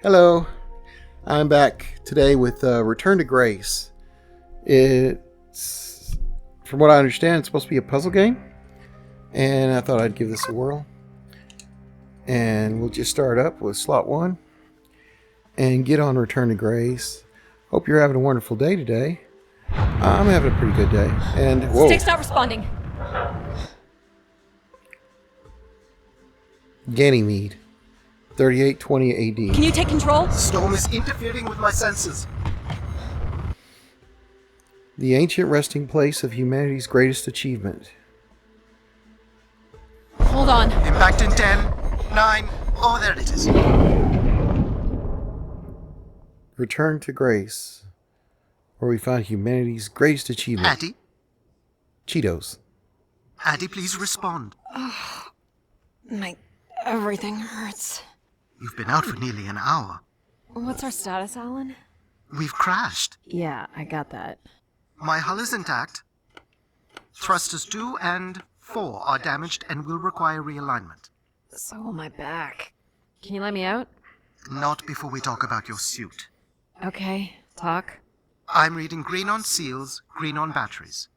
Hello, I'm back today with Return to Grace. It's, from what I understand, it's supposed to be a puzzle game, and I thought I'd give this a whirl. And we'll just start up with slot 1 and get on Return to Grace. Hope you're having a wonderful day today. I'm having a pretty good day. And whoa. Stick's not responding. Ganymede, 3820 AD. Can you take control? The storm is interfering with my senses. The ancient resting place of humanity's greatest achievement. Hold on. Impact in 10, 9, oh, there it is. Return to Grace, where we find humanity's greatest achievement. Addie? Cheetos. Addie, please respond. Everything hurts. You've been out for nearly an hour. What's our status, Alan? We've crashed. Yeah, I got that. My hull is intact. Thrusters 2 and 4 are damaged and will require realignment. So will my back. Can you let me out? Not before we talk about your suit. Okay, talk. I'm reading green on seals, green on batteries.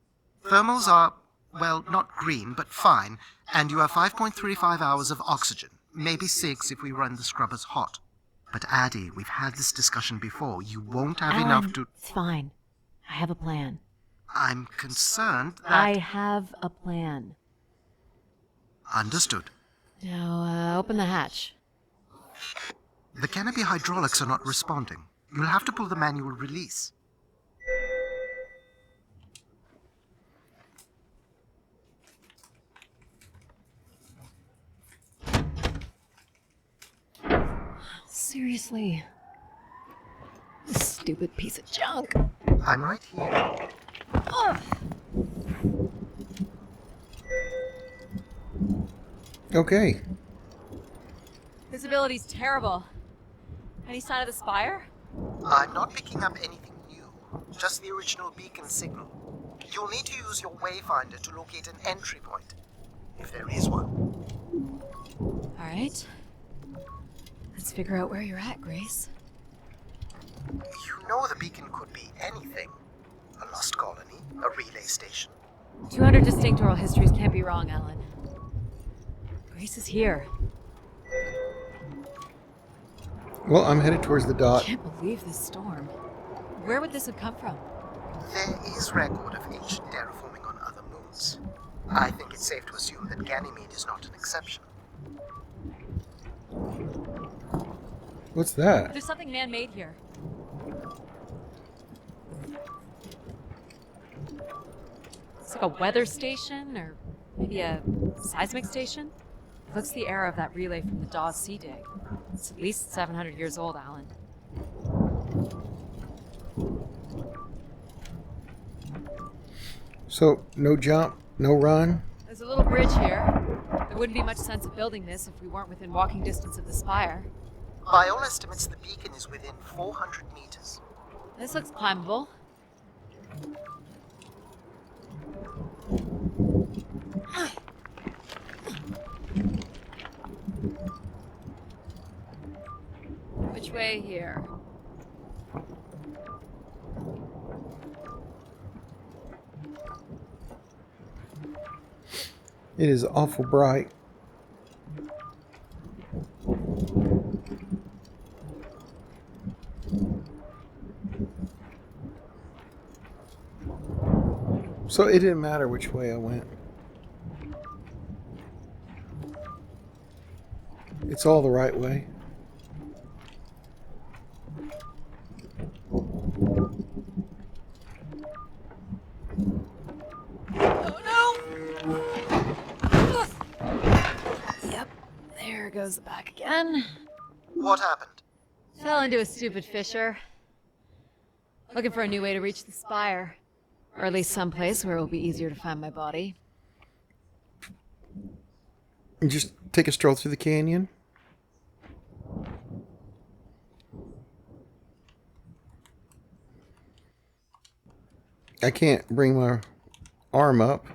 Thermals are, well, not green, but fine, and you have 5.35 hours of oxygen. Maybe 6 if we run the scrubbers hot. But Addie, we've had this discussion before. You won't have Alan, enough to... It's fine. I have a plan. I'm concerned that... I have a plan. Understood. Now, open the hatch. The canopy hydraulics are not responding. You'll have to pull the manual release. Seriously. This stupid piece of junk. I'm right here. Ugh. Okay. Visibility's terrible. Any sign of the spire? I'm not picking up anything new, just the original beacon signal. You'll need to use your wayfinder to locate an entry point, if there is one. Alright. Let's figure out where you're at, Grace. You know the beacon could be anything. A lost colony, a relay station. 200 distinct oral histories can't be wrong, Alan. Grace is here. Well, I'm headed towards the I dot. can't believe this storm. Where would this have come from? There is record of ancient terraforming on other moons. I think it's safe to assume that Ganymede is not an exception. What's that? There's something man-made here. It's like a weather station, or maybe a seismic station. Looks the era of that relay from the Dawes Sea dig. It's at least 700 years old, Alan. So, no jump, no run. There's a little bridge here. There wouldn't be much sense of building this if we weren't within walking distance of the spire. By all estimates, the beacon is within 400 meters. This looks climbable. Which way here? It is awful bright. So it didn't matter which way I went. It's all the right way. Yep, there goes the back again. What happened? Fell into a stupid fissure. Looking for a new way to reach the spire. Or at least someplace where it will be easier to find my body. And just take a stroll through the canyon. I can't bring my arm up.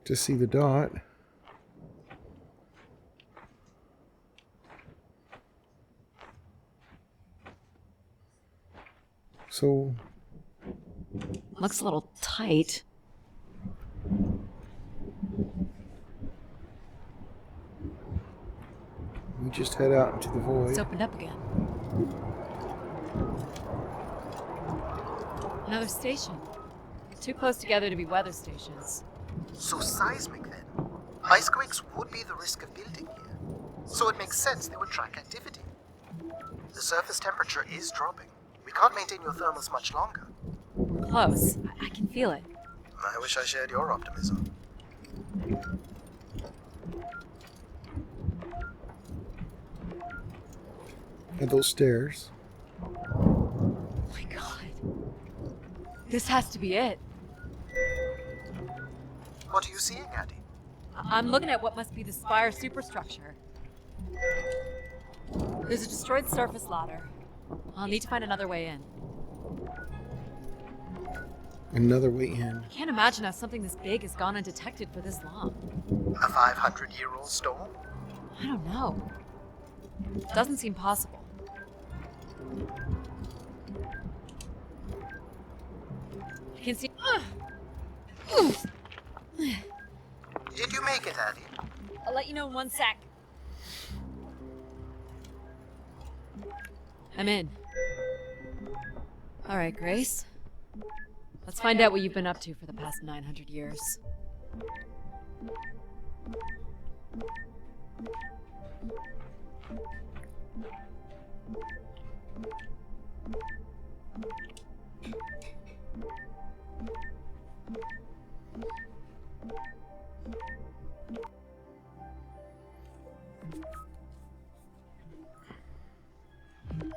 to see the dot. So, Looks a little tight. we just head out into the void. It's opened up again. Another station. Too close together to be weather stations. So seismic then. Icequakes would be the risk of building here. So it makes sense they would track activity. The surface temperature is dropping. We can't maintain your thermals much longer. We're close. I can feel it. I wish I shared your optimism. And those stairs. Oh my god. This has to be it. What are you seeing, Addie? I'm looking at what must be the Spire superstructure. There's a destroyed surface ladder. I'll need to find another way in. Another way in. I can't imagine how something this big has gone undetected for this long. A 500-year-old storm? I don't know. Doesn't seem possible. I can see. Did you make it, Addie? I'll let you know in 1 sec. I'm in. All right, Grace. Let's find out what you've been up to for the past 900 years.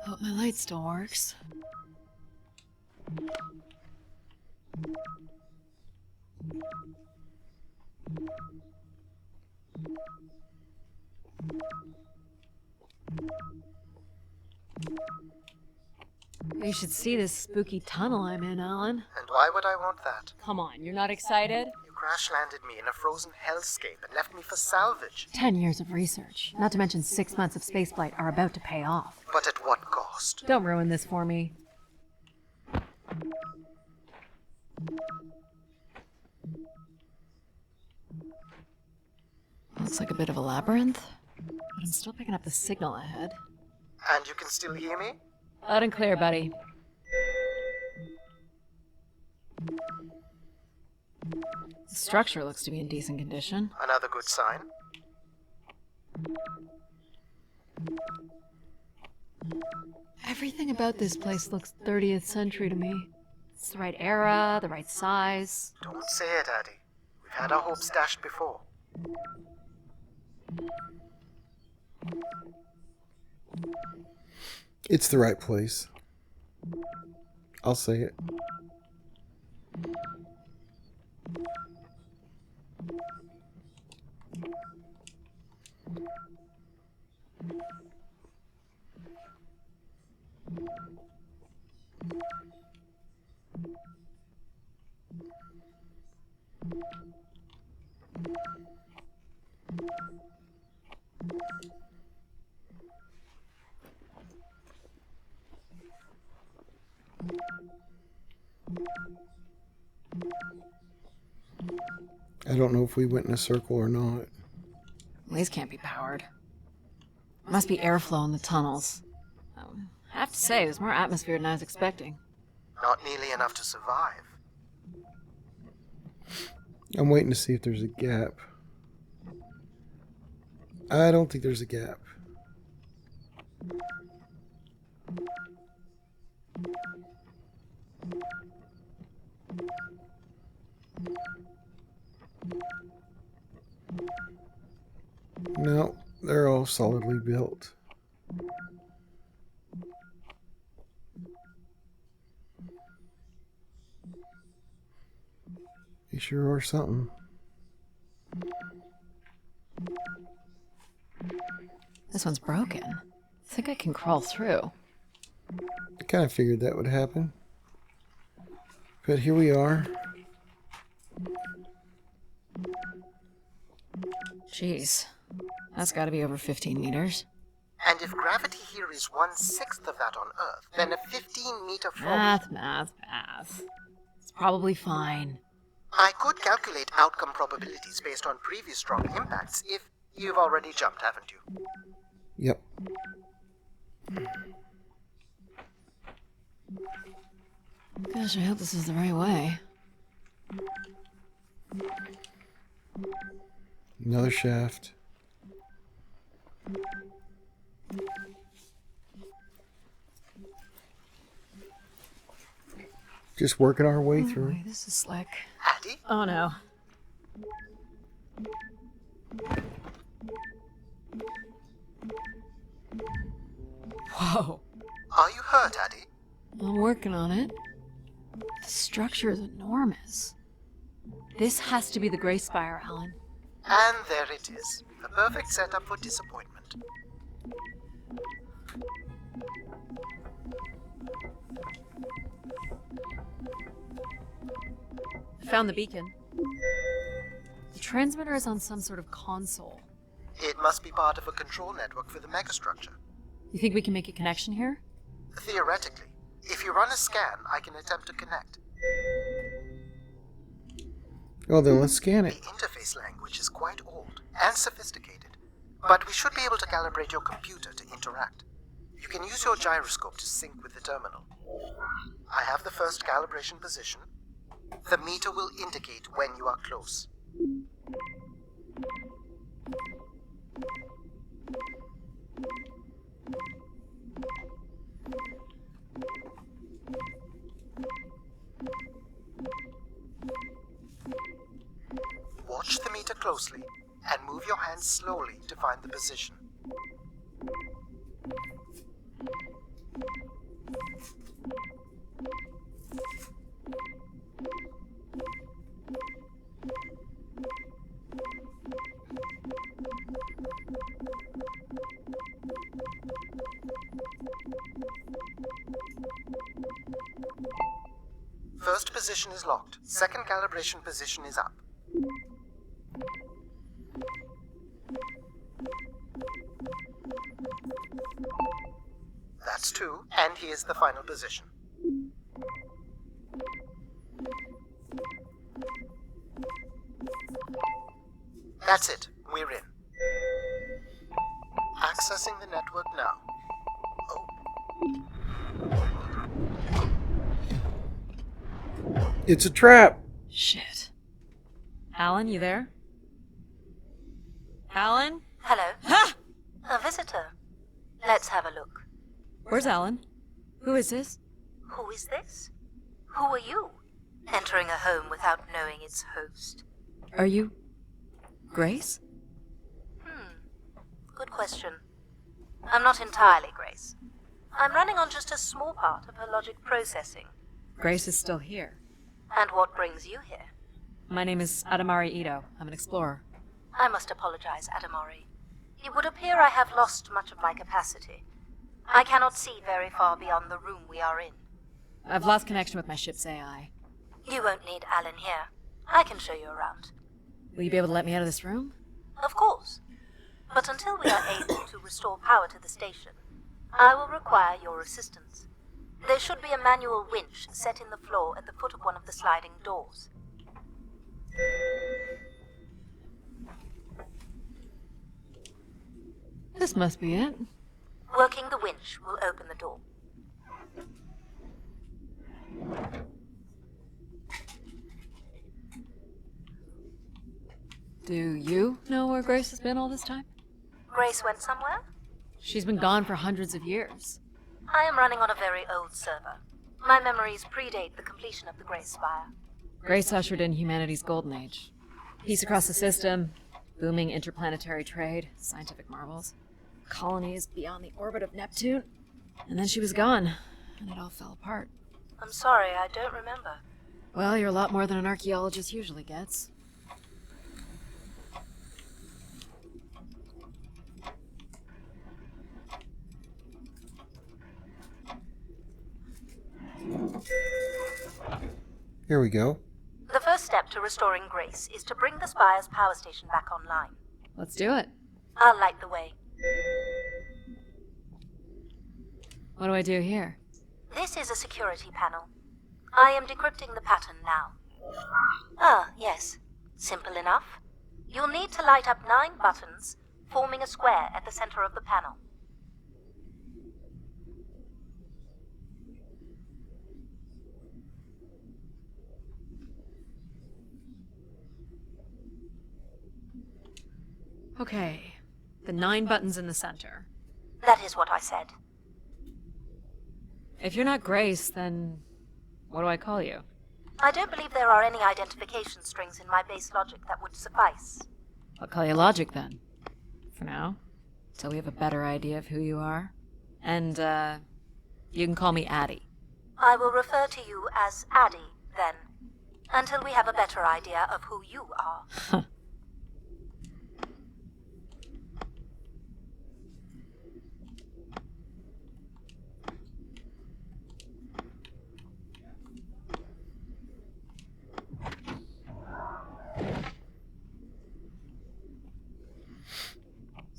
Hope my light still works. You should see this spooky tunnel I'm in, Alan. And why would I want that? Come on, you're not excited? You crash-landed me in a frozen hellscape and left me for salvage. 10 years of research, not to mention 6 months of spaceflight, are about to pay off. But at what cost? Don't ruin this for me. Looks like a bit of a labyrinth, but I'm still picking up the signal ahead. And you can still hear me? Loud and clear, buddy. The structure looks to be in decent condition. Another good sign. Everything about this place looks 30th century to me. It's the right era, the right size. Don't say it, Addie. We've had our hopes dashed before. It's the right place. I'll say it. I don't know if we went in a circle or not. These can't be powered. Must be airflow in the tunnels. I have to say, there's more atmosphere than I was expecting. Not nearly enough to survive. I'm waiting to see if there's a gap. I don't think there's a gap. No, they're all solidly built. You sure are something. This one's broken. I think I can crawl through. I kind of figured that would happen. But here we are. Jeez. That's gotta be over 15 meters. And if gravity here is 1/6 of that on Earth, then a 15-meter fall... Math. It's probably fine. I could calculate outcome probabilities based on previous strong impacts if you've already jumped, haven't you? Yep. Gosh, I hope this is the right way. Another shaft. Just working our way through. Boy, this is slick. Addie? Oh no. Whoa. Are you hurt, Addie? I'm working on it. The structure is enormous. This has to be the Grey Spire, Alan. And there it is. The perfect setup for disappointment. I found the beacon. The transmitter is on some sort of console. It must be part of a control network for the megastructure. You think we can make a connection here? Theoretically. If you run a scan, I can attempt to connect. Oh, then let's scan The it. interface language is quite old and sophisticated, but we should be able to calibrate your computer to interact. You can use your gyroscope to sync with the terminal. I have the first calibration position. The meter will indicate when you are close. Watch the meter closely and move your hands slowly to find the position. First position is locked. Second calibration position is up. That's 2, and here's the final position. That's it. We're in. Accessing the network now. Oh. It's a trap. Shit. Alan, you there? Alan? Hello. Ha! A visitor. Let's have a look. Where's Alan? Who is this? Who is this? Who are you? Entering a home without knowing its host. Are you... Grace? Good question. I'm not entirely Grace. I'm running on just a small part of her logic processing. Grace is still here. And what brings you here? My name is Adamari Ito. I'm an explorer. I must apologize, Adamari. It would appear I have lost much of my capacity. I cannot see very far beyond the room we are in. I've lost connection with my ship's AI. You won't need Alan here. I can show you around. Will you be able to let me out of this room? Of course. But until we are able to restore power to the station, I will require your assistance. There should be a manual winch set in the floor at the foot of one of the sliding doors. This must be it. Working the winch will open the door. Do you know where Grace has been all this time? Grace went somewhere? She's been gone for hundreds of years. I am running on a very old server. My memories predate the completion of the Grey Spire. Grace ushered in humanity's golden age. Peace across the system, booming interplanetary trade, scientific marvels, colonies beyond the orbit of Neptune. And then she was gone, and it all fell apart. I'm sorry, I don't remember. Well, you're a lot more than an archaeologist usually gets. Here we go. The first step to restoring Grace is to bring the Spire's power station back online. Let's do it. I'll light the way. What do I do here? This is a security panel. I am decrypting the pattern now. Ah, yes. Simple enough. You'll need to light up 9 buttons, forming a square at the center of the panel. Okay, the 9 buttons in the center. That is what I said. If you're not Grace, then what do I call you? I don't believe there are any identification strings in my base logic that would suffice. I'll call you Logic then. For now. Till we have a better idea of who you are. And, you can call me Addie. I will refer to you as Addie, then, until we have a better idea of who you are.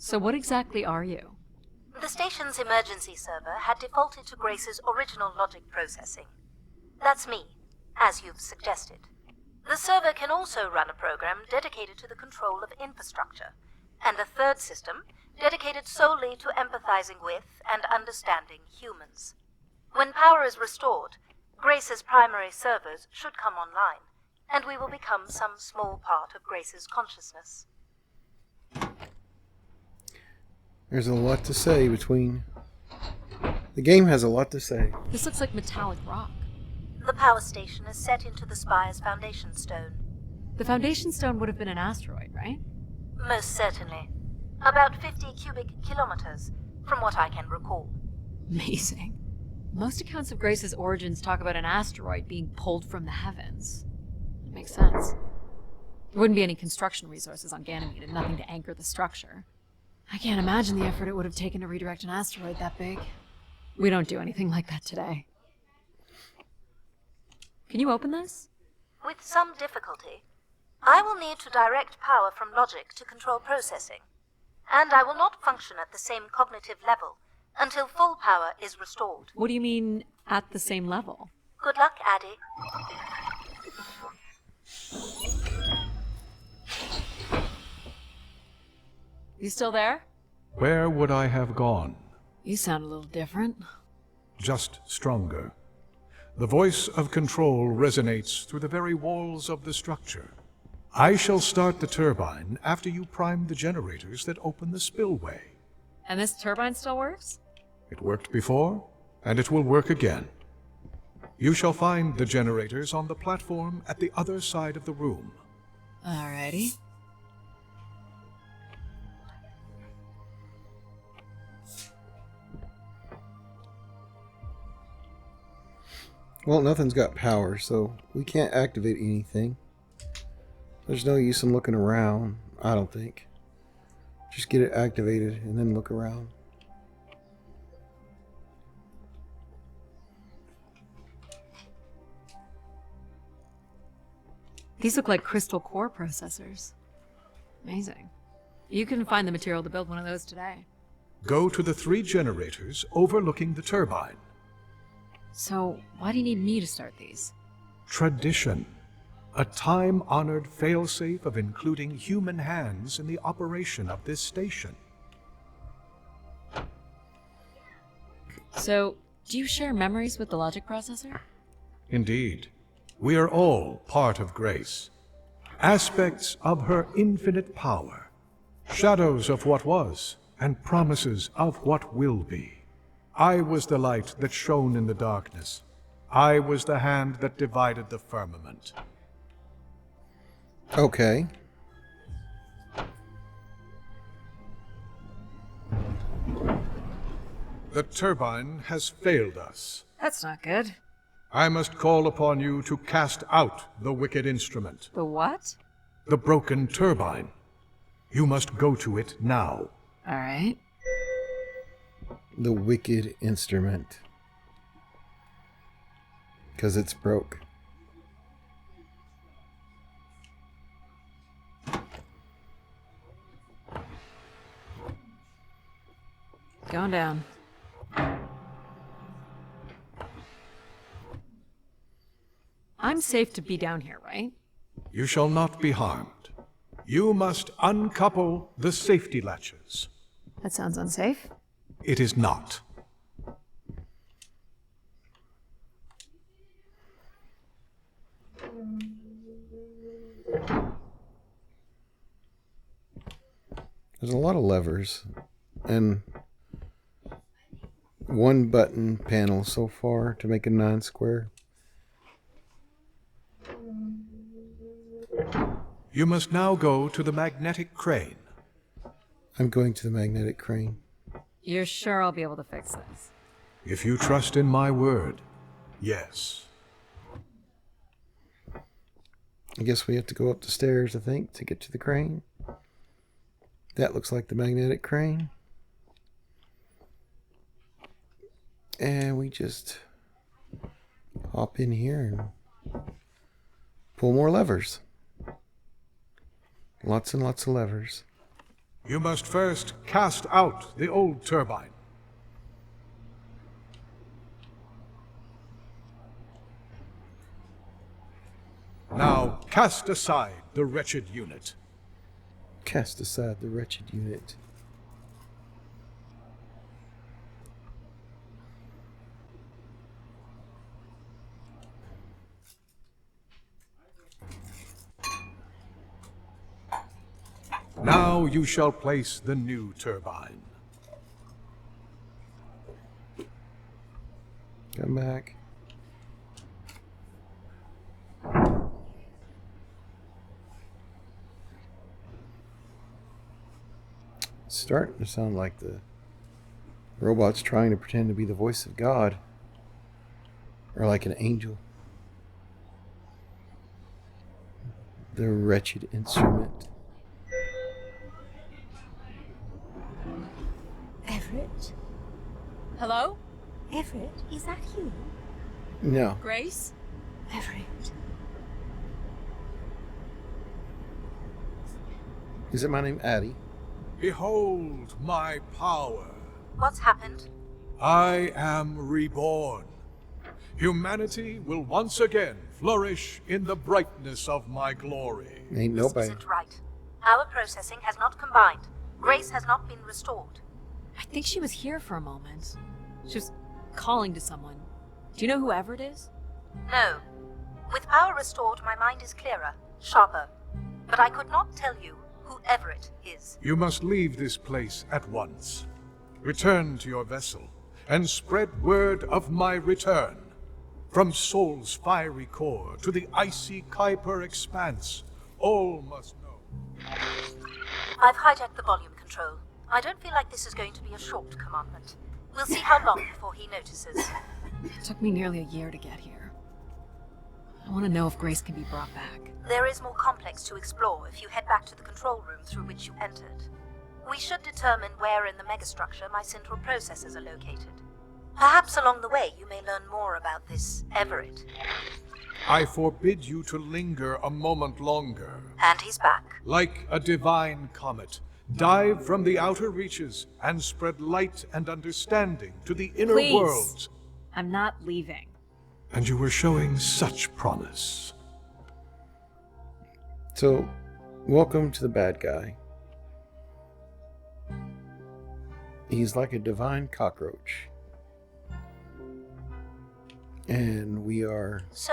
So what exactly are you? The station's emergency server had defaulted to Grace's original logic processing. That's me, as you've suggested. The server can also run a program dedicated to the control of infrastructure, and a third system dedicated solely to empathizing with and understanding humans. When power is restored, Grace's primary servers should come online, and we will become some small part of Grace's consciousness. There's a lot to say between... The game has a lot to say. This looks like metallic rock. The power station is set into the spire's foundation stone. The foundation stone would have been an asteroid, right? Most certainly. About 50 cubic kilometers, from what I can recall. Amazing. Most accounts of Grace's origins talk about an asteroid being pulled from the heavens. It makes sense. There wouldn't be any construction resources on Ganymede and nothing to anchor the structure. I can't imagine the effort it would have taken to redirect an asteroid that big. We don't do anything like that today. Can you open this? With some difficulty. I will need to direct power from logic to control processing. And I will not function at the same cognitive level until full power is restored. What do you mean, at the same level? Good luck, Addie. You still there? Where would I have gone? You sound a little different. Just stronger. The voice of control resonates through the very walls of the structure. I shall start the turbine after you prime the generators that open the spillway. And this turbine still works? It worked before, and it will work again. You shall find the generators on the platform at the other side of the room. Alrighty. Well, nothing's got power, so we can't activate anything. There's no use in looking around, I don't think. Just get it activated and then look around. These look like crystal core processors. Amazing. You can find the material to build one of those today. Go to the 3 generators overlooking the turbine. So, why do you need me to start these? Tradition. A time-honored failsafe of including human hands in the operation of this station. So, do you share memories with the logic processor? Indeed. We are all part of Grace. Aspects of her infinite power. Shadows of what was, and promises of what will be. I was the light that shone in the darkness. I was the hand that divided the firmament. Okay. The turbine has failed us. That's not good. I must call upon you to cast out the wicked instrument, The what? the broken turbine. You must go to it now. Alright. The wicked instrument. Because it's broke. Going down. I'm safe to be down here, right? You shall not be harmed. You must uncouple the safety latches. That sounds unsafe. It is not. There's a lot of levers and one button panel so far to make a non-square. You must now go to the magnetic crane. I'm going to the magnetic crane. You're sure I'll be able to fix this? If you trust in my word, yes. I guess we have to go up the stairs, I think, to get to the crane. That looks like the magnetic crane. And we just hop in here and pull more levers. Lots and lots of levers. You must first cast out the old turbine. Now cast aside the wretched unit. Cast aside the wretched unit. Now you shall place the new turbine. Come back. It's starting to sound like the robot's trying to pretend to be the voice of God. Or like an angel. The wretched instrument. Everett? Hello? Everett, is that you? No. Grace? Everett. Is it my name Addie? Behold my power. What's happened? I am reborn. Humanity will once again flourish in the brightness of my glory. Ain't This nobody. isn't right. Our processing has not combined. Grace has not been restored. I think she was here for a moment. She was calling to someone. Do you know who Everett is? No. With power restored, my mind is clearer, sharper. But I could not tell you who Everett is. You must leave this place at once. Return to your vessel, and spread word of my return. From Sol's fiery core to the icy Kuiper expanse, all must know. I've hijacked the volume control. I don't feel like this is going to be a short commandment. We'll see how long before he notices. It took me nearly a year to get here. I want to know if Grace can be brought back. There is more complex to explore if you head back to the control room through which you entered. We should determine where in the megastructure my central processors are located. Perhaps along the way you may learn more about this Everett. I forbid you to linger a moment longer. And he's back. Like a divine comet, dive from the outer reaches and spread light and understanding to the inner Please. worlds. I'm not leaving. And you were showing such promise. So, welcome to the bad guy. He's like a divine cockroach. And we are... So,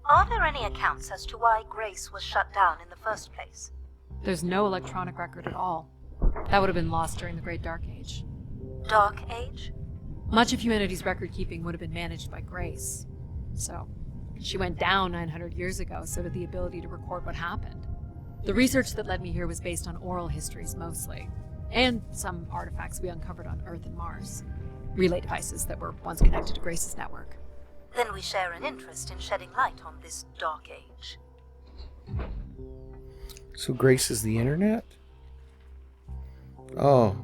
are there any accounts as to why Grace was shut down in the first place? There's no electronic record at all. That would have been lost during the Great Dark Age. Dark Age? Much of humanity's record-keeping would have been managed by Grace. So, she went down 900 years ago, so did the ability to record what happened. The research that led me here was based on oral histories mostly, and some artifacts we uncovered on Earth and Mars. Relay devices that were once connected to Grace's network. Then we share an interest in shedding light on this Dark Age. So Grace is the internet? Oh.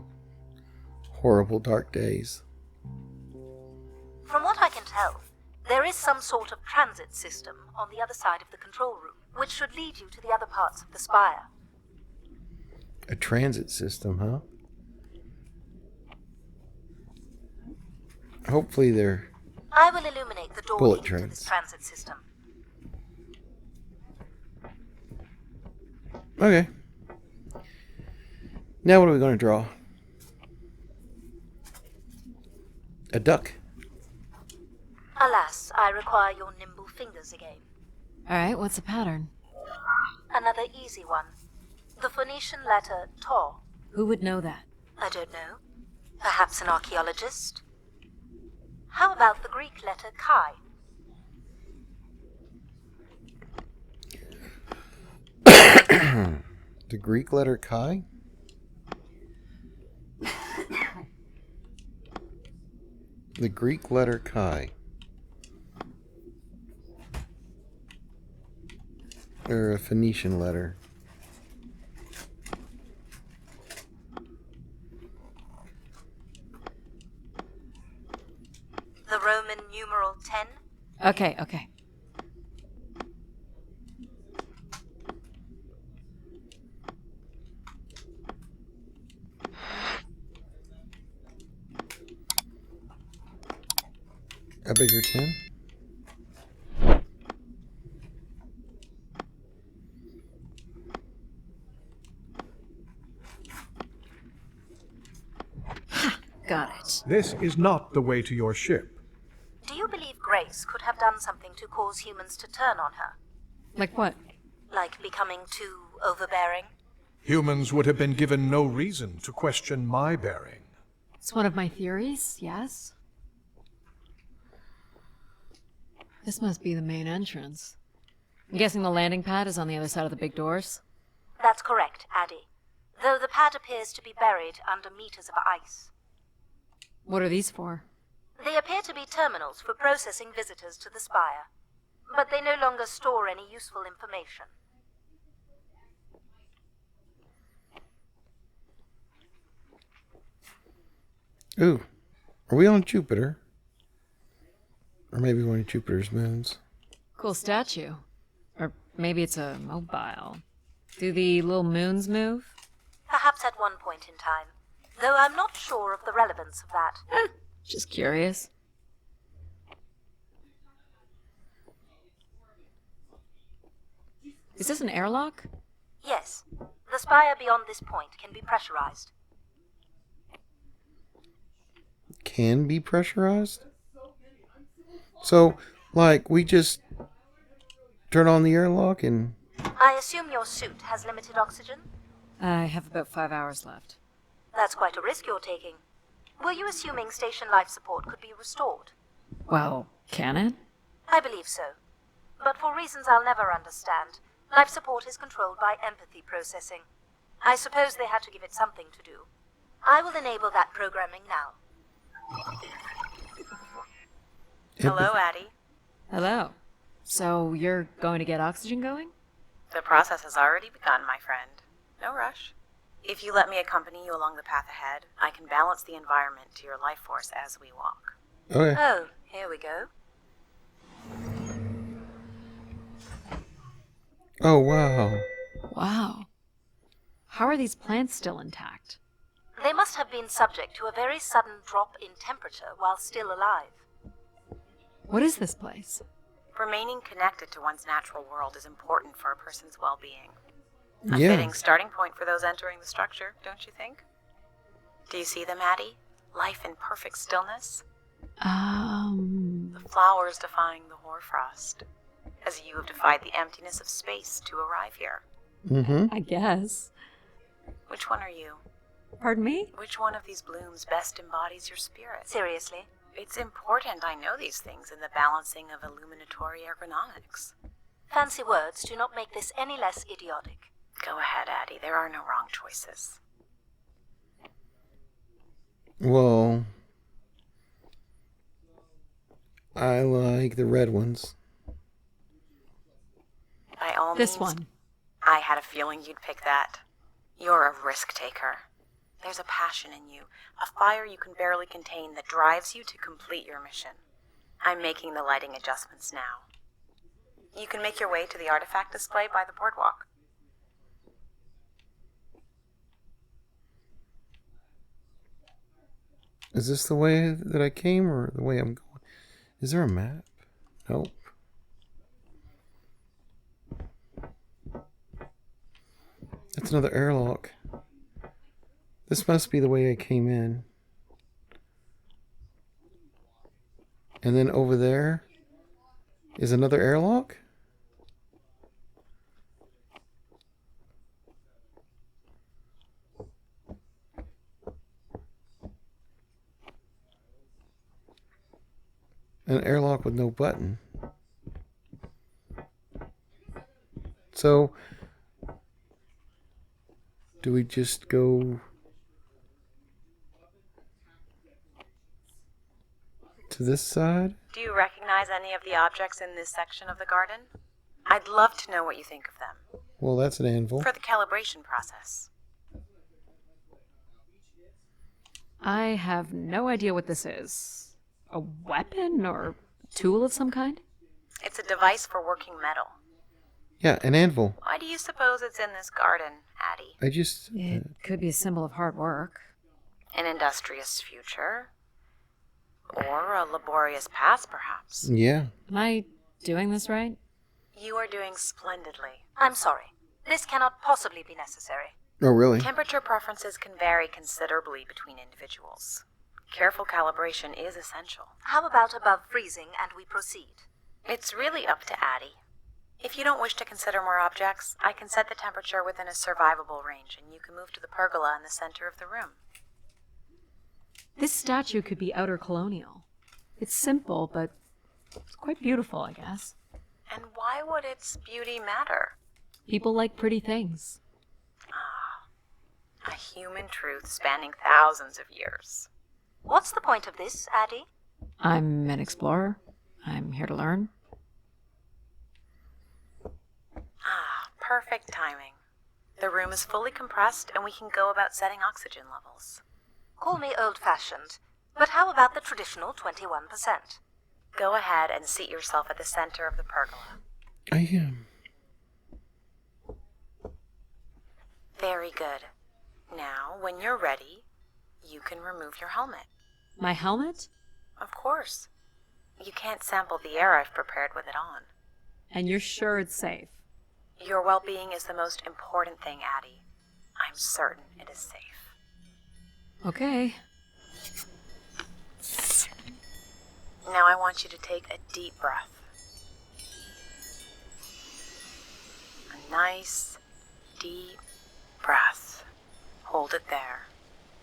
Horrible dark days. From what I can tell, there is some sort of transit system on the other side of the control room, which should lead you to the other parts of the spire. A transit system, huh? Hopefully they're... I will illuminate the door Bullet leading to trains. this transit system. Okay. Now what are we going to draw? A duck. Alas, I require your nimble fingers again. Alright, what's the pattern? Another easy one. The Phoenician letter Taw. Who would know that? I don't know. Perhaps an archaeologist? How about the Greek letter Chi? The Greek letter chi? The Greek letter chi. Or a Phoenician letter. The Roman numeral 10? Okay. A bigger 10? Got it. This is not the way to your ship. Do you believe Grace could have done something to cause humans to turn on her? Like what? Like becoming too overbearing? Humans would have been given no reason to question my bearing. It's one of my theories, yes? This must be the main entrance. I'm guessing the landing pad is on the other side of the big doors? That's correct, Addie. Though the pad appears to be buried under meters of ice. What are these for? They appear to be terminals for processing visitors to the spire, but they no longer store any useful information. Ooh. Are we on Jupiter? Or maybe one of Jupiter's moons. Cool statue. Or maybe it's a mobile. Do the little moons move? Perhaps at one point in time, though I'm not sure of the relevance of that. Just curious. Is this an airlock? Yes, the spire beyond this point can be pressurized. Can be pressurized? So, like, we just turn on the airlock and... I assume your suit has limited oxygen? I have about 5 hours left. That's quite a risk you're taking. Were you assuming station life support could be restored? Well, can it? I believe so. But for reasons I'll never understand, life support is controlled by empathy processing. I suppose they had to give it something to do. I will enable that programming now. Hello, Addie. Hello. So you're going to get oxygen going? The process has already begun, my friend. No rush. If you let me accompany you along the path ahead, I can balance the environment to your life force as we walk. Okay. Oh, here we go. Oh, wow. Wow. How are these plants still intact? They must have been subject to a very sudden drop in temperature while still alive. What is this place? Remaining connected to one's natural world is important for a person's well-being. A Yeah. fitting starting point for those entering the structure, don't you think? Do you see them, Addie? Life in perfect stillness? The flowers defying the hoarfrost, as you have defied the emptiness of space to arrive here. Mm-hmm. I guess. Which one are you? Pardon me? Which one of these blooms best embodies your spirit? Seriously? It's important I know these things in the balancing of illuminatory ergonomics. Fancy words do not make this any less idiotic. Go ahead, Addie. There are no wrong choices. Well, I like the red ones. By all This means, one. I had a feeling you'd pick that. You're a risk taker. There's a passion in you, a fire you can barely contain that drives you to complete your mission. I'm making the lighting adjustments now. You can make your way to the artifact display by the boardwalk. Is this the way that I came or the way I'm going? Is there a map? Nope. That's another airlock. This must be the way I came in. And then over there is another airlock? An airlock with no button. So, do we just go to this side? Do you recognize any of the objects in this section of the garden? I'd love to know what you think of them. Well, that's an anvil. For the calibration process. I have no idea what this is. A weapon or tool of some kind? It's a device for working metal. Yeah, an anvil. Why do you suppose it's in this garden, Addie? I just... It could be a symbol of hard work. An industrious future? Or a laborious past, perhaps? yeah. Am I doing this right? You are doing splendidly. I'm sorry. This cannot possibly be necessary. Oh, really? Temperature preferences can vary considerably between individuals. Careful calibration is essential. How about above freezing and we proceed? It's really up to Addie. If you don't wish to consider more objects, I can set the temperature within a survivable range, and you can move to the pergola in the center of the room. This statue could be outer colonial. It's simple, but it's quite beautiful, I guess. And why would its beauty matter? People like pretty things. A human truth spanning thousands of years. What's the point of this, Addie? I'm an explorer. I'm here to learn. Perfect timing. The room is fully compressed, and we can go about setting oxygen levels. Call me old-fashioned, but how about the traditional 21%? Go ahead and seat yourself at the center of the pergola. I am. Very good. Now, when you're ready, you can remove your helmet. My helmet? Of course. You can't sample the air I've prepared with it on. And you're sure it's safe? Your well-being is the most important thing, Addie. I'm certain it is safe. Okay. Now I want you to take a deep breath. A nice, deep breath. Hold it there.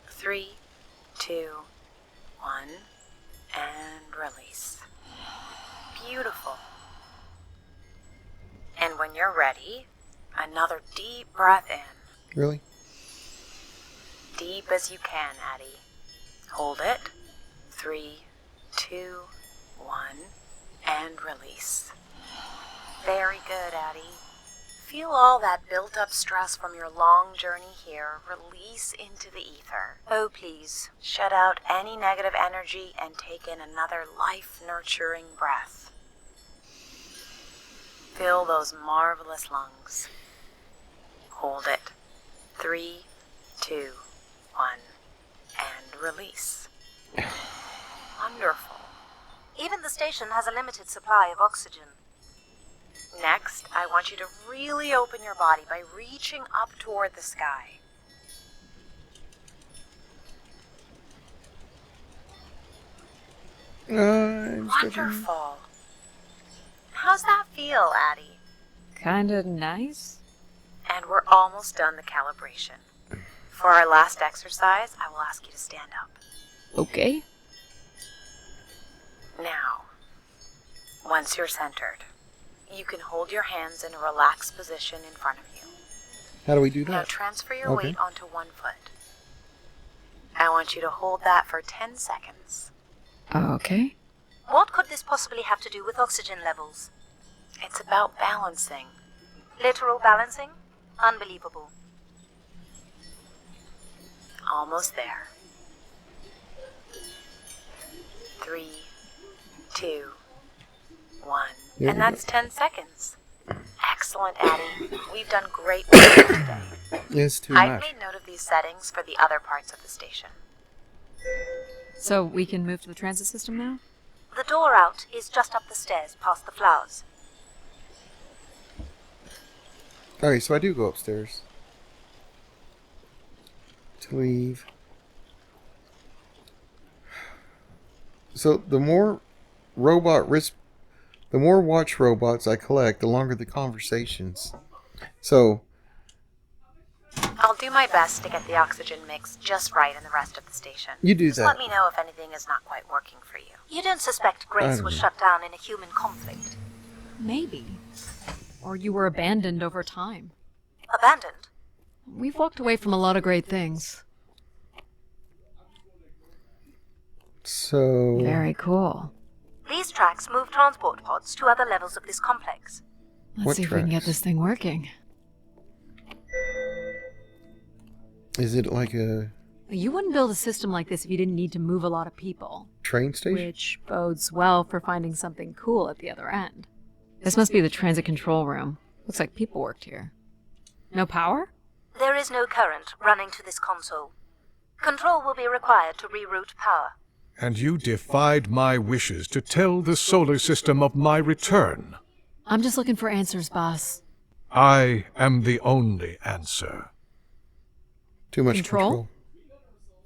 3, 2, 1, and release. Beautiful. And when you're ready, another deep breath in. Really? Deep as you can, Addie. Hold it. 3, 2, 1, and release. Very good, Addie. Feel all that built-up stress from your long journey here release into the ether. Oh, please. Shut out any negative energy and take in another life-nurturing breath. Fill those marvelous lungs. Hold it. 3, 2, 1, and release. Wonderful. Even the station has a limited supply of oxygen. Next, I want you to really open your body by reaching up toward the sky. I'm stretching. Wonderful. How's that feel, Addie? Kinda nice? And we're almost done the calibration. For our last exercise, I will ask you to stand up. Okay. Now, once you're centered, you can hold your hands in a relaxed position in front of you. How do we do Now that? transfer your Okay. weight onto one foot. I want you to hold that for 10 seconds. Okay. What could this possibly have to do with oxygen levels? It's about balancing. Literal balancing? Unbelievable. Almost there. 3, 2, 1. There And we that's 10 seconds. Excellent, Addie. We've done great work today. It's too I've much. made note of these settings for the other parts of the station. So we can move to the transit system now? The door out is just up the stairs past the flowers. Alright, so I do go upstairs. to leave. So the more watch robots I collect, the longer the conversations. So I'll do my best to get the oxygen mix just right in the rest of the station. you do Just that. let me know if anything is not quite working for you. You don't suspect I Grace don't was know. shut down in a human conflict? Maybe. Or you were abandoned over time. Abandoned? We've walked away from a lot of great things. So Very cool. These tracks move transport pods to other levels of this complex. Let's What see if we can get tracks? this thing working. is it like a You wouldn't build a system like this if you didn't need to move a lot of people, train station? which bodes well for finding something cool at the other end. This must be the transit control room. Looks like people worked here. No power? There is no current running to this console. Control will be required to reroute power. And you defied my wishes to tell the solar system of my return. I'm just looking for answers, boss. I am the only answer. Too much Control? control.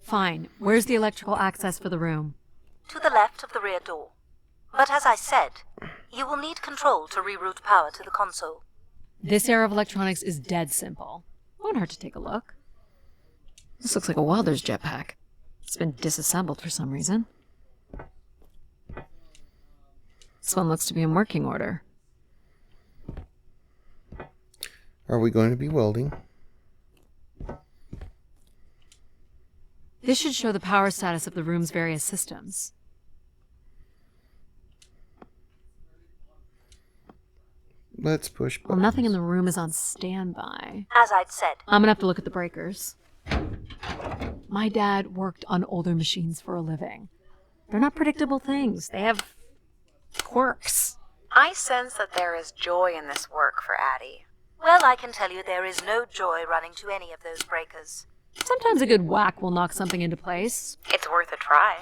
Fine. Where's the electrical access for the room? To the left of the rear door. But as I said, you will need control to reroute power to the console. This era of electronics is dead simple. Won't hurt to take a look. This looks like a welder's jetpack. It's been disassembled for some reason. This one looks to be in working order. Are we going to be welding? This should show the power status of the room's various systems. Let's push Well, buttons. nothing in the room is on standby. As I'd said, I'm gonna have to look at the breakers. My dad worked on older machines for a living. They're not predictable things. They have quirks. I sense that there is joy in this work for Addie. well, I can tell you there is no joy running to any of those breakers. Sometimes a good whack will knock something into place. It's worth a try.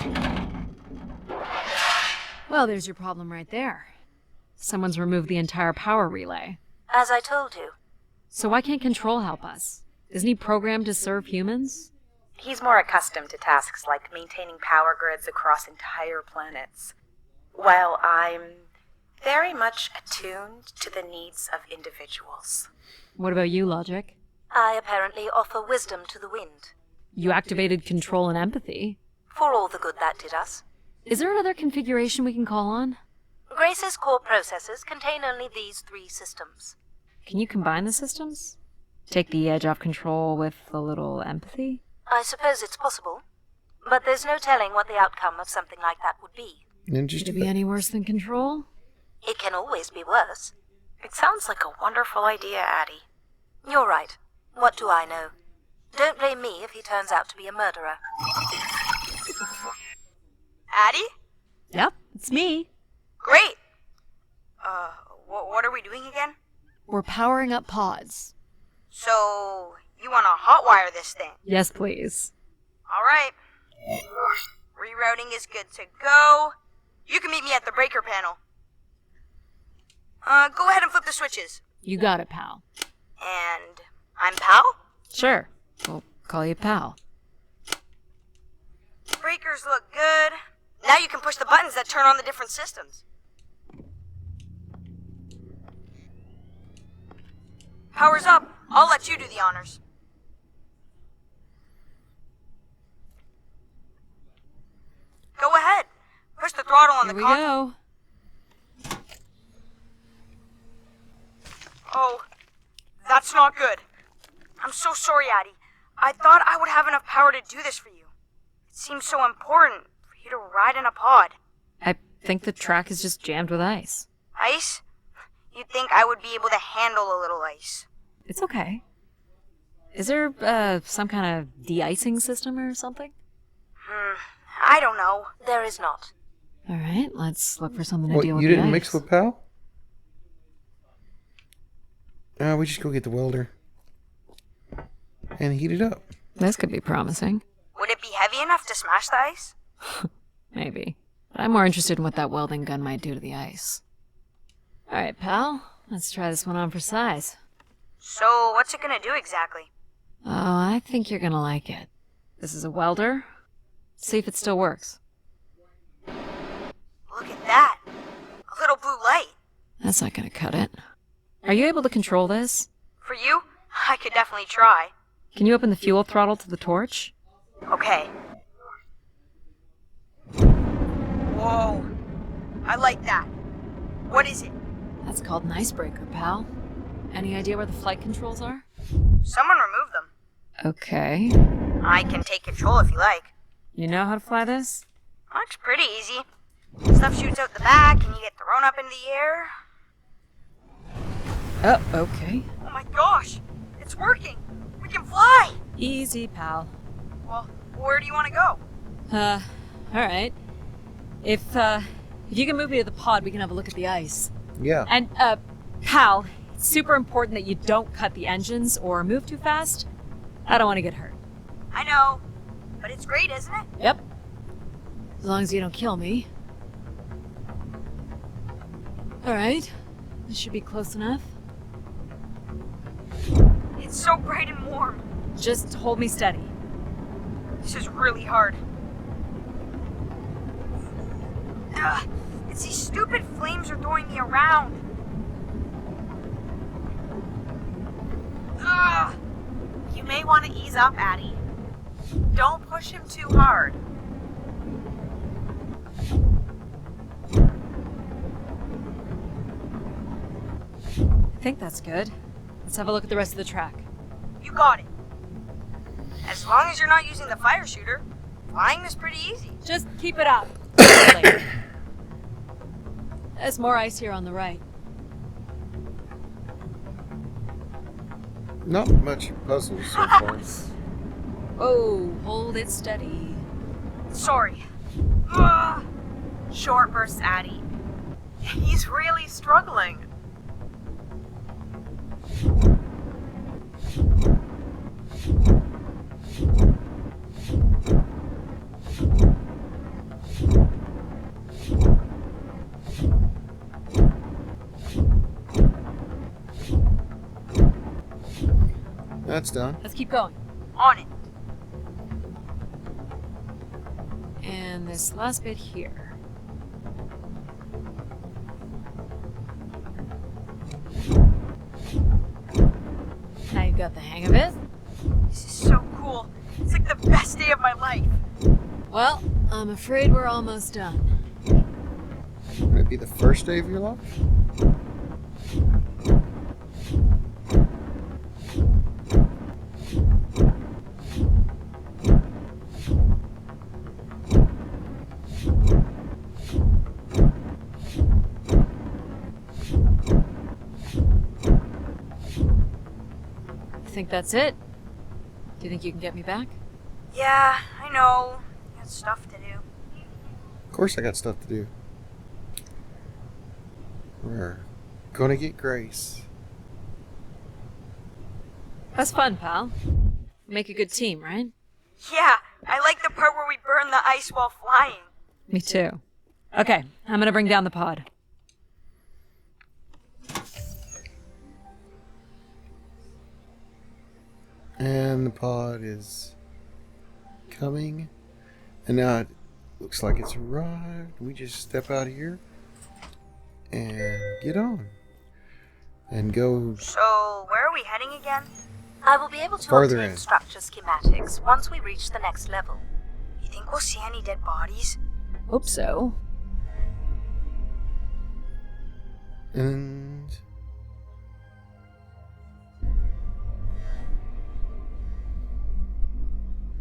Well, there's your problem right there. Someone's removed the entire power relay. As I told you, So why can't Control help us? Isn't he programmed to serve humans? He's more accustomed to tasks like maintaining power grids across entire planets, while I'm very much attuned to the needs of individuals. What about you, Logic? I apparently offer wisdom to the wind. You activated Control and Empathy. For all the good that did us. Is there another configuration we can call on? Grace's core processors contain only these 3 systems. Can you combine the systems? Take the edge off Control with a little Empathy? I suppose it's possible, but there's no telling what the outcome of something like that would be. And just Could it be any worse than Control? It can always be worse. It sounds like a wonderful idea, Addie. You're right. What do I know? Don't blame me if he turns out to be a murderer. Addie? Yep, it's me. Great! What are we doing again? We're powering up pods. So, you want to hotwire this thing? Yes, please. Alright. Rerouting is good to go. You can meet me at the breaker panel. Go ahead and flip the switches. You got it, pal. And I'm Pal? Sure. We'll call you pal. Breakers look good. Now you can push the buttons that turn on the different systems. Power's up. I'll let you do the honors. Go ahead. Push the throttle on Here the we console. go. Oh, that's not good. I'm so sorry, Addie. I thought I would have enough power to do this for you. It seems so important for you to ride in a pod. I think the track is just jammed with ice. Ice? You'd think I would be able to handle a little ice. It's okay. Is there some kind of de-icing system or something? I don't know. There is not. All right, let's look for something to What, deal with you the didn't ice. mix with Pal? We just go get the welder. And heat it up. This could be promising. Would it be heavy enough to smash the ice? Maybe. But I'm more interested in what that welding gun might do to the ice. All right, pal. Let's try this one on for size. So, what's it gonna do exactly? Oh, I think you're gonna like it. This is a welder. See if it still works. Look at that. A little blue light. That's not gonna cut it. Are you able to control this? For you, I could definitely try. Can you open the fuel throttle to the torch? Okay. Whoa. I like that. What is it? That's called an icebreaker, pal. Any idea where the flight controls are? Someone removed them. Okay. I can take control if you like. You know how to fly this? It's pretty easy. Stuff shoots out the back and you get thrown up into the air. Oh, okay. Oh my gosh! It's working! We can fly! Easy, pal. Well, where do you want to go? Alright. If you can move me to the pod, we can have a look at the ice. Yeah. And, pal, it's super important that you don't cut the engines or move too fast. I don't want to get hurt. I know, but it's great, isn't it? Yep. As long as you don't kill me. Alright. This should be close enough. It's so bright and warm. Just hold me steady. This is really hard. Ugh, it's these stupid flames are throwing me around. Ugh. You may want to ease up, Addie. Don't push him too hard. I think that's good. Let's have a look at the rest of the track. You got it. As long as you're not using the fire shooter, flying is pretty easy. Just keep it up. There's more ice here on the right. Not much puzzles so far. Oh, hold it steady. Sorry. Ugh. Short bursts, Addie. He's really struggling. That's done. Let's keep going. On it. And this last bit here. Now you got the hang of it. This is so cool. It's like the best day of my life. Well, I'm afraid we're almost done. Would it be the first day of your life? Think that's it? Do you think you can get me back? Yeah, I know. Got stuff to do. Of course I got stuff to do. We're gonna get Grace. That's fun, pal. Make a good team, right? Yeah, I like the part where we burn the ice while flying. Me too. Okay, I'm gonna bring down the pod. And the pod is coming. And now it looks like it's arrived. We just step out of here and get on. And go So, where are we heading again? I will be able to Farther obtain in. structure schematics once we reach the next level. You think we'll see any dead bodies? Hope so. and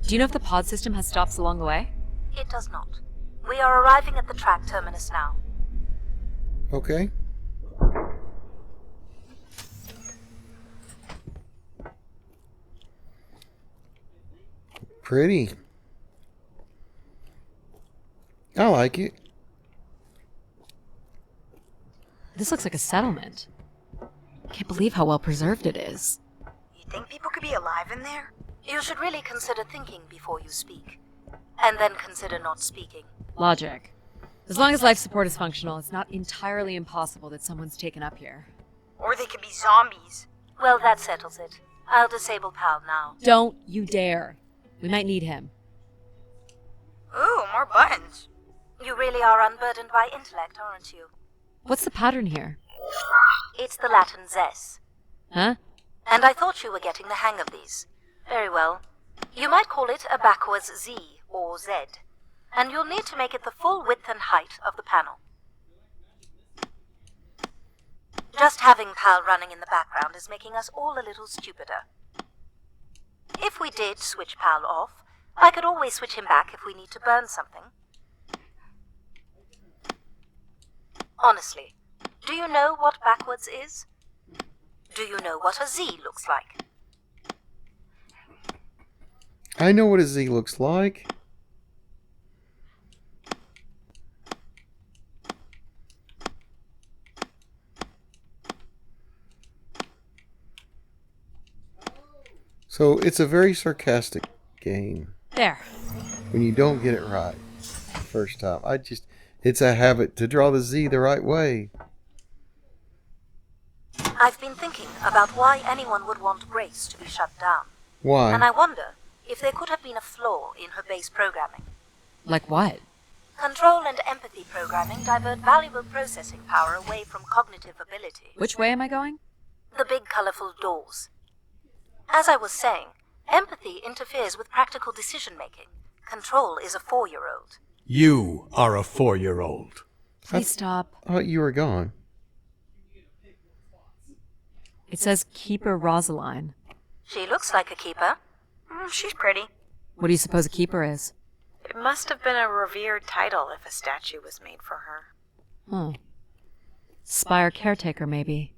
Do you know if the pod system has stops along the way? It does not. We are arriving at the track terminus now. okay. Pretty. I like it. This looks like a settlement. Can't believe how well preserved it is. You think people could be alive in there? You should really consider thinking before you speak. And then consider not speaking. Logic. As long as life support is functional, it's not entirely impossible that someone's taken up here. Or they could be zombies. Well, that settles it. I'll disable PAL now. Don't you dare. We might need him. Ooh, more buttons. You really are unburdened by intellect, aren't you? What's the pattern here? It's the Latin zes. Huh? And I thought you were getting the hang of these. Very well. You might call it a backwards Z or Z. And you'll need to make it the full width and height of the panel. Just having PAL running in the background is making us all a little stupider. If we did switch PAL off, I could always switch him back if we need to burn something. Honestly, do you know what backwards is? Do you know what a Z looks like? I know what a Z looks like. So it's a very sarcastic game There. when you don't get it right the first time. It's a habit to draw the Z the right way. I've been thinking about why anyone would want Grace to be shut down. Why? And I wonder if there could have been a flaw in her base programming. Like what? Control and empathy programming divert valuable processing power away from cognitive ability. Which way am I going? The big colorful doors. As I was saying, empathy interferes with practical decision-making. Control is a 4-year-old. You are a 4-year-old. Please stop. I thought you were gone. It says Keeper Rosaline. She looks like a keeper. She's pretty. What do you suppose a keeper is? It must have been a revered title if a statue was made for her. Huh. Spire caretaker, maybe.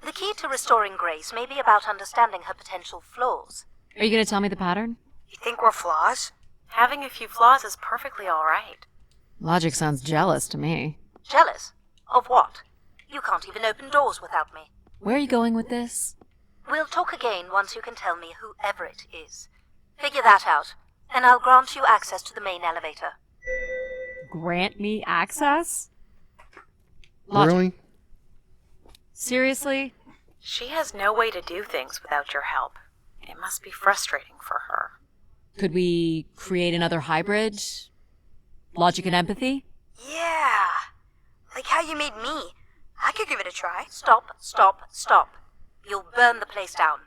The key to restoring Grace may be about understanding her potential flaws. Are you going to tell me the pattern? You think we're flaws? Having a few flaws is perfectly all right. Logic sounds jealous to me. Jealous? Of what? You can't even open doors without me. Where are you going with this? We'll talk again once you can tell me who Everett is. Figure that out, and I'll grant you access to the main elevator. Grant me access? Logic. Really? Seriously? She has no way to do things without your help. It must be frustrating for her. Could we create another hybrid? Logic and empathy? Yeah. Like how you made me. I could give it a try. Stop, stop, stop. You'll burn the place down.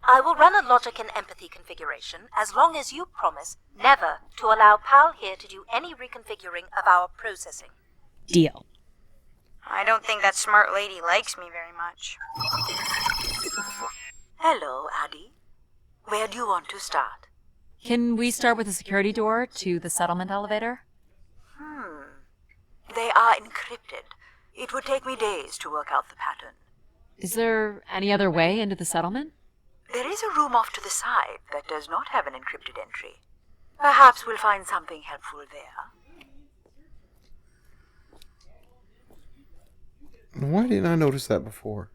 I will run a logic and empathy configuration as long as you promise never to allow PAL here to do any reconfiguring of our processing. Deal. I don't think that smart lady likes me very much. Hello, Addie. Where do you want to start? Can we start with the security door to the settlement elevator? They are encrypted. It would take me days to work out the pattern. Is there any other way into the settlement? There is a room off to the side that does not have an encrypted entry. Perhaps we'll find something helpful there. Why didn't I notice that before?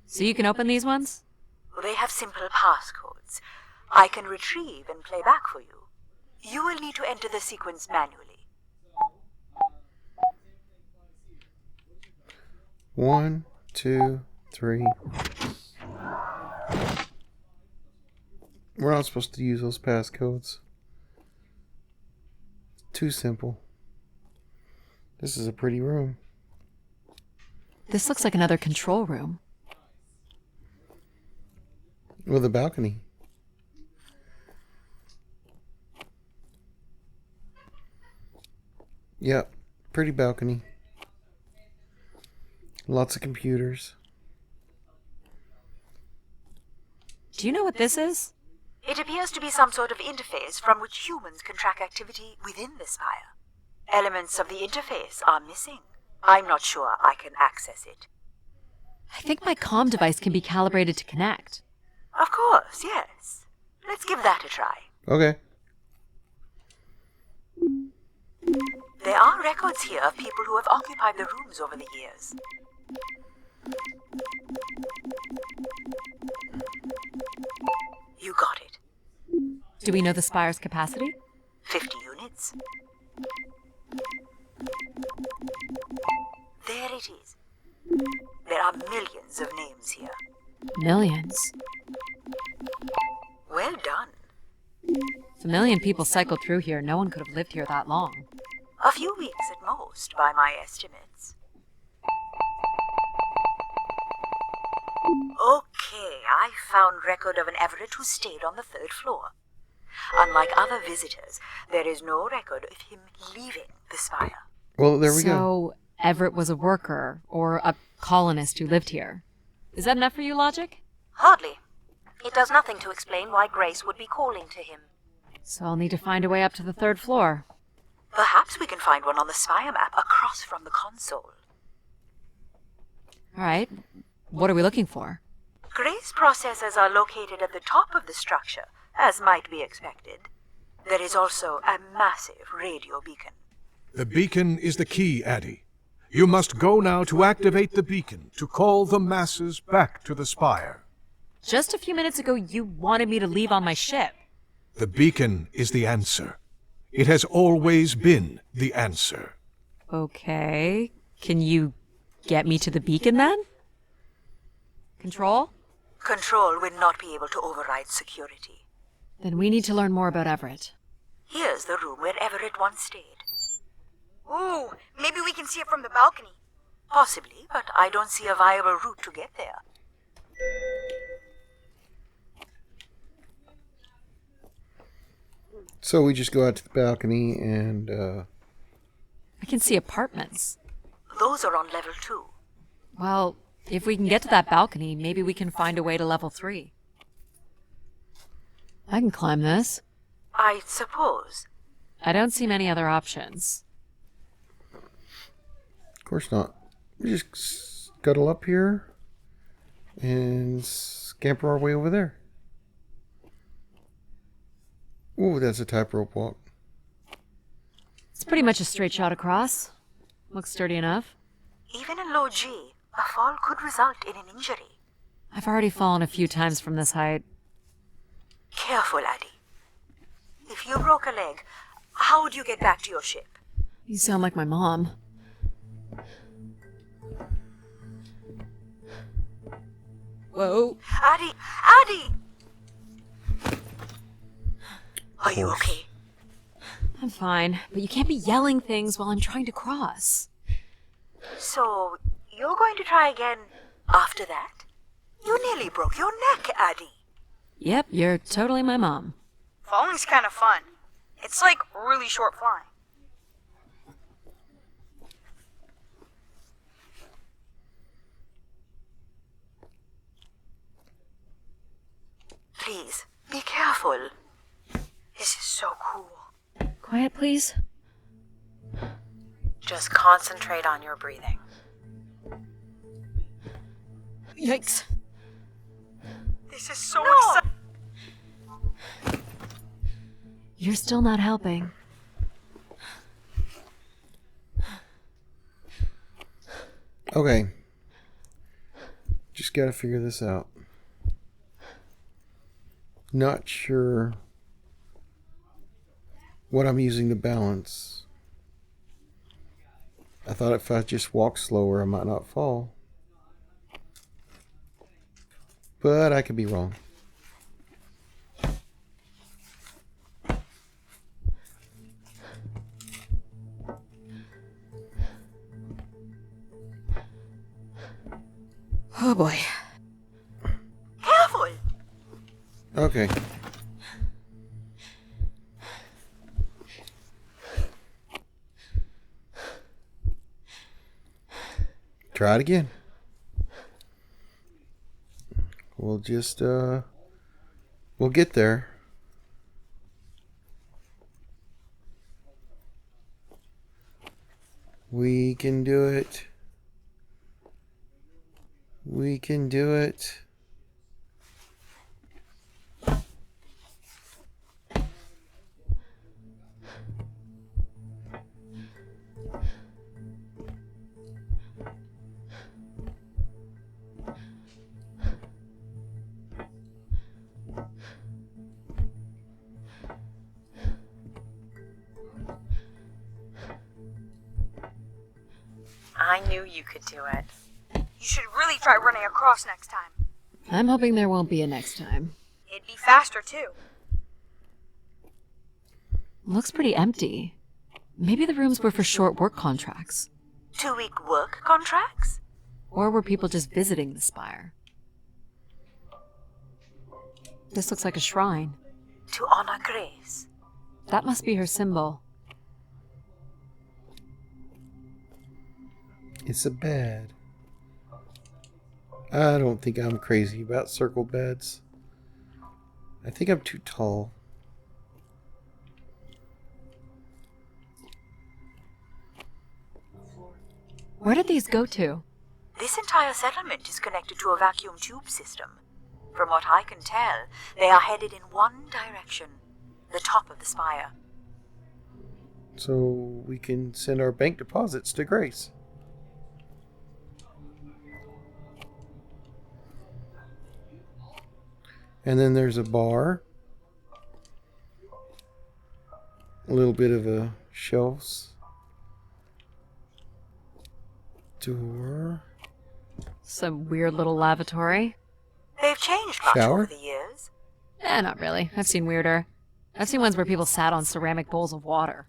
So you can open these ones? They have simple passcodes. I can retrieve and play back for you. You will need to enter the sequence manually. 1, 2, 3. We're not supposed to use those passcodes. Too simple. This is a pretty room. This looks like another control room. With a balcony. Yep, pretty balcony. Lots of computers. Do you know what this is? It appears to be some sort of interface from which humans can track activity within the spire. Elements of the interface are missing. I'm not sure I can access it. I think my comm device can be calibrated to connect. Of course, yes. Let's give that a try. Okay. There are records here of people who have occupied the rooms over the years. You got it. Do we know the spire's capacity? 50 units. There it is. There are millions of names here. Millions. If a million people cycled through here, no one could have lived here that long. A few weeks at most, by my estimates. Okay, I found record of an Everett who stayed on the 3rd floor. Unlike other visitors, there is no record of him leaving the spire. Well, there we go. So, Everett was a worker, or a colonist who lived here. Is that enough for you, Logic? Hardly. It does nothing to explain why Grace would be calling to him. So I'll need to find a way up to the 3rd floor. Perhaps we can find one on the spire map across from the console. Alright, what are we looking for? Grace processors are located at the top of the structure, as might be expected. There is also a massive radio beacon. The beacon is the key, Addie. You must go now to activate the beacon to call the masses back to the spire. Just a few minutes ago, you wanted me to leave on my ship. The beacon is the answer. It has always been the answer. Okay. Can you get me to the beacon then? Control? Control will not be able to override security. Then we need to learn more about Everett. Here's the room where Everett once stayed. Ooh, maybe we can see it from the balcony. Possibly, but I don't see a viable route to get there. So we just go out to the balcony and, I can see apartments. Those are on level 2. Well, if we can get to that balcony, maybe we can find a way to level 3. I can climb this. I suppose. I don't see many other options. of course not. We just scuttle up here and scamper our way over there. Ooh, that's a tightrope walk. It's pretty much a straight shot across. Looks sturdy enough. Even in low G, a fall could result in an injury. I've already fallen a few times from this height. Careful, Addie. If you broke a leg, how would you get back to your ship? You sound like my mom. Whoa. Addie! Addie! Are you okay? I'm fine, but you can't be yelling things while I'm trying to cross. So, you're going to try again after that? You nearly broke your neck, Addie. Yep, you're totally my mom. Falling's kind of fun. It's like really short flying. Please, be careful. This is so cool. Quiet, please. Just concentrate on your breathing. Yikes. This is so exciting. You're still not helping. Okay. Just gotta figure this out. Not sure what I'm using to balance. I thought if I just walk slower, I might not fall. But I could be wrong. Oh boy. Careful! Okay. Try it again. We'll just, we'll get there. We can do it. We can do it. I knew you could do it. You should really try running across next time. I'm hoping there won't be a next time. It'd be faster, too. Looks pretty empty. Maybe the rooms were for short work contracts. 2-week work contracts? Or were people just visiting the spire? This looks like a shrine. To honor Grace. That must be her symbol. It's a bed. I don't think I'm crazy about circle beds. I think I'm too tall. Where did these go to? This entire settlement is connected to a vacuum tube system. From what I can tell, they are headed in one direction. The top of the spire. So we can send our bank deposits to Grace. And then there's a bar. A little bit of a shelves. Door. Some weird little lavatory. They've changed much Shower? over the years. Not really. I've seen weirder. I've seen ones where people sat on ceramic bowls of water.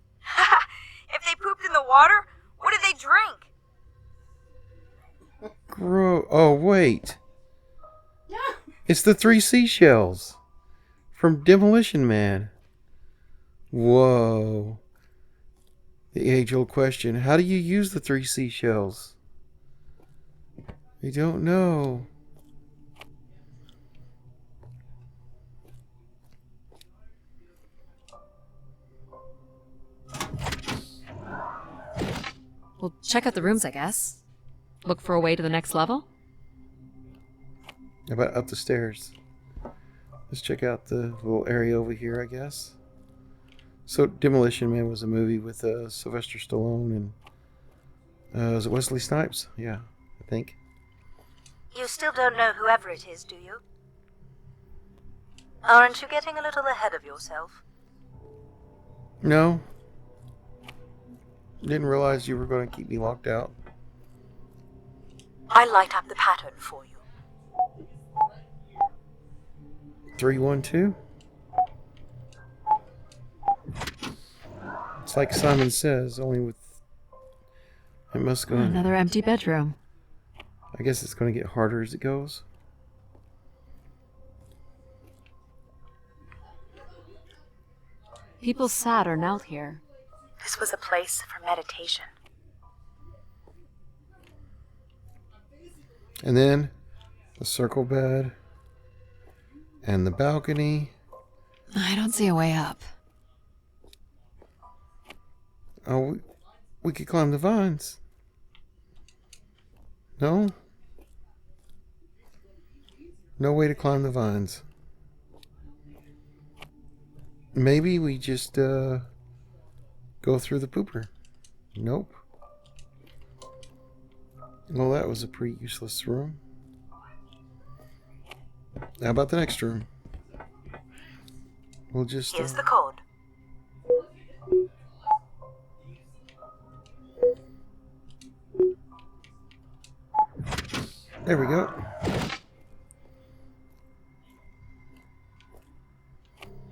If they pooped in the water, what did they drink? Oh, wait. It's the 3 seashells from Demolition Man. Whoa. The age-old question. How do you use the 3 seashells? I don't know. Well, check out the rooms, I guess. Look for a way to the next level? How about up the stairs? Let's check out the little area over here, I guess. So, Demolition Man was a movie with Sylvester Stallone and was it Wesley Snipes? Yeah, I think. You still don't know whoever it is, do you? Aren't you getting a little ahead of yourself? No. Didn't realize you were going to keep me locked out. I'll light up the pattern for you. 312? It's like Simon Says, only with... It must go... Another empty bedroom. I guess it's going to get harder as it goes. People sat or knelt here. This was a place for meditation. And then the circle bed and the balcony. I don't see a way up. Oh, we could climb the vines. No? No way to climb the vines. Maybe we just go through the pooper. Nope. Well, that was a pretty useless room. How about the next room? We'll just... Here's the code. There we go.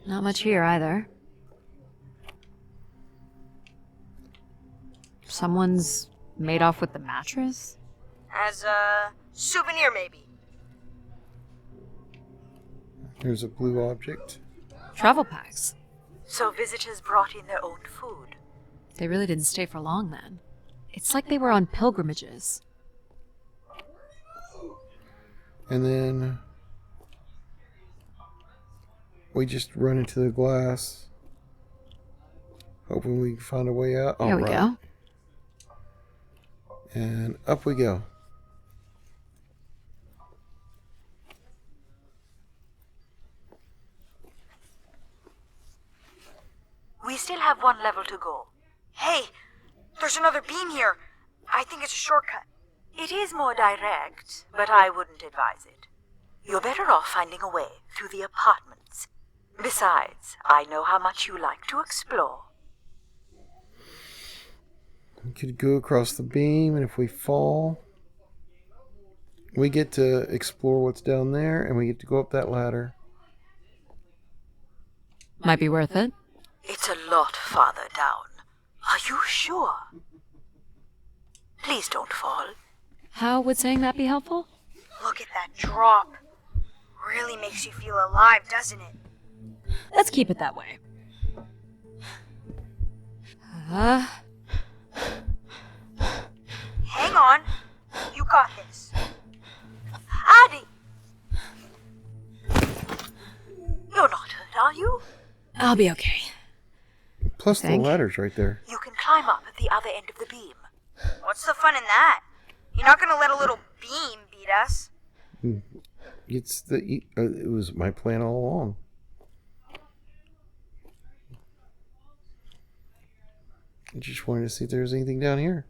Not much here either. Someone's made off with the mattress? As a souvenir, maybe. Here's a blue object. Travel packs. So visitors brought in their own food. They really didn't stay for long then. It's like they were on pilgrimages. And then we just run into the glass, hoping we can find a way out. Here we go. And up we go. We still have one level to go. Hey, there's another beam here. I think it's a shortcut. It is more direct, but I wouldn't advise it. You're better off finding a way through the apartments. Besides, I know how much you like to explore. We could go across the beam, and if we fall, we get to explore what's down there, and we get to go up that ladder. Might be worth it. It's It's a lot farther down. Are you sure? Please don't fall. How would saying that be helpful? Look at that drop. Really makes you feel alive, doesn't it? Let's keep it that way. Hang on. You got this. Addie! You're not hurt, are you? I'll be okay. Plus the Think? ladder's right there. You can climb up at the other end of the beam. What's the fun in that? You're not gonna let a little beam beat us. It's it was my plan all along. I just wanted to see if there was anything down here.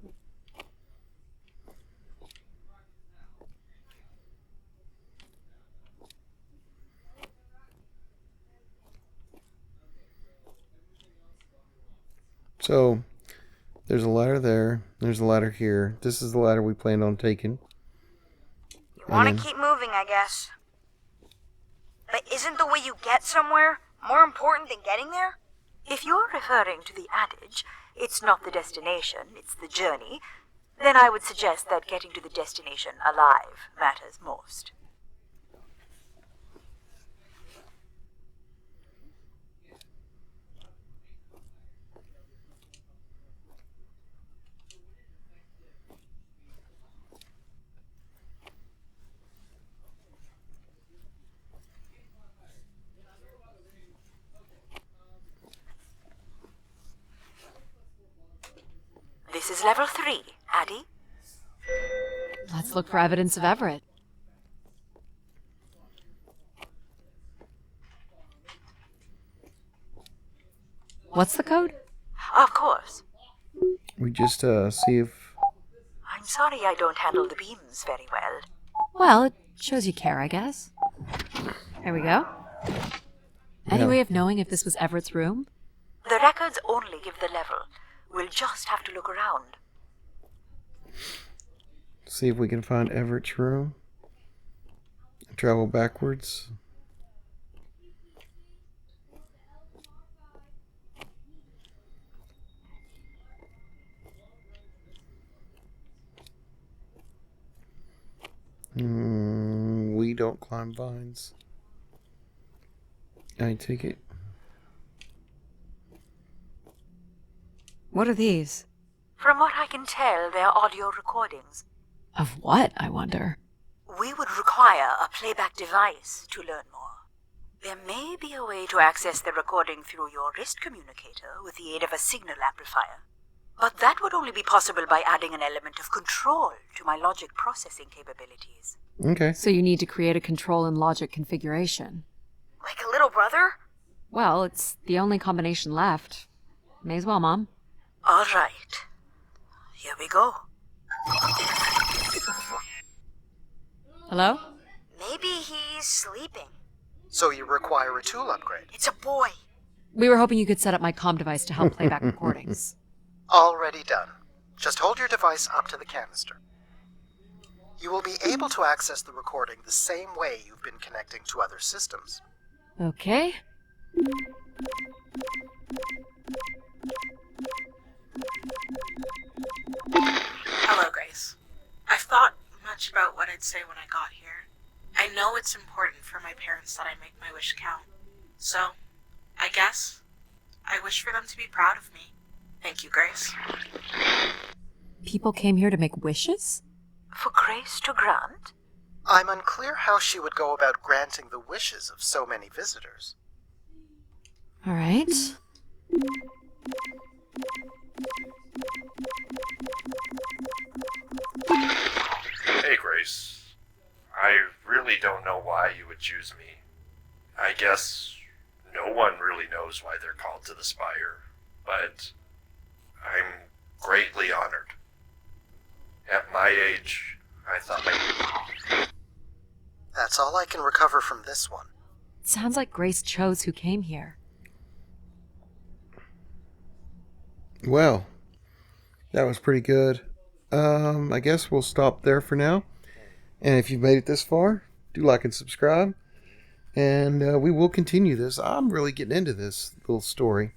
So, there's a ladder there. There's a ladder here. This is the ladder we planned on taking. You want to keep moving, I guess. But isn't the way you get somewhere more important than getting there? If you're referring to the adage, it's not the destination, it's the journey, then I would suggest that getting to the destination alive matters most. This is level 3, Addie. Let's look for evidence of Everett. What's the code? Of course. We just see if... I'm sorry I don't handle the beams very well. Well, it shows you care, I guess. There we go. Any Yeah. way of knowing if this was Everett's room? The records only give the level. We'll just have to look around. See if we can find Everett's room. Travel backwards. We don't climb vines. I take it. What are these? From what I can tell, they're audio recordings. Of what, I wonder? We would require a playback device to learn more. There may be a way to access the recording through your wrist communicator with the aid of a signal amplifier. But that would only be possible by adding an element of control to my logic processing capabilities. Okay. So you need to create a control and logic configuration. Like a little brother? Well, it's the only combination left. May as well, Mom. All right. Here we go. Hello? Maybe he's sleeping. So you require a tool upgrade. It's a boy. We were hoping you could set up my comm device to help play back recordings. Already done. Just hold your device up to the canister. You will be able to access the recording the same way you've been connecting to other systems. Okay. Hello, Grace. I've thought much about what I'd say when I got here. I know it's important for my parents that I make my wish count. So, I guess, I wish for them to be proud of me. Thank you, Grace. People came here to make wishes? For Grace to grant? I'm unclear how she would go about granting the wishes of so many visitors. All right. Hey, Grace. I really don't know why you would choose me. I guess no one really knows why they're called to the Spire, but I'm greatly honored. At my age, I thought That's all I can recover from this one. It sounds like Grace chose who came here. Well, that was pretty good. I guess we'll stop there for now. And if you've made it this far, do like and subscribe. And we will continue this. I'm really getting into this little story.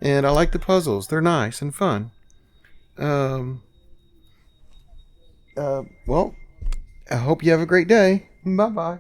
And I like the puzzles. They're nice and fun. Well, I hope you have a great day. Bye-bye.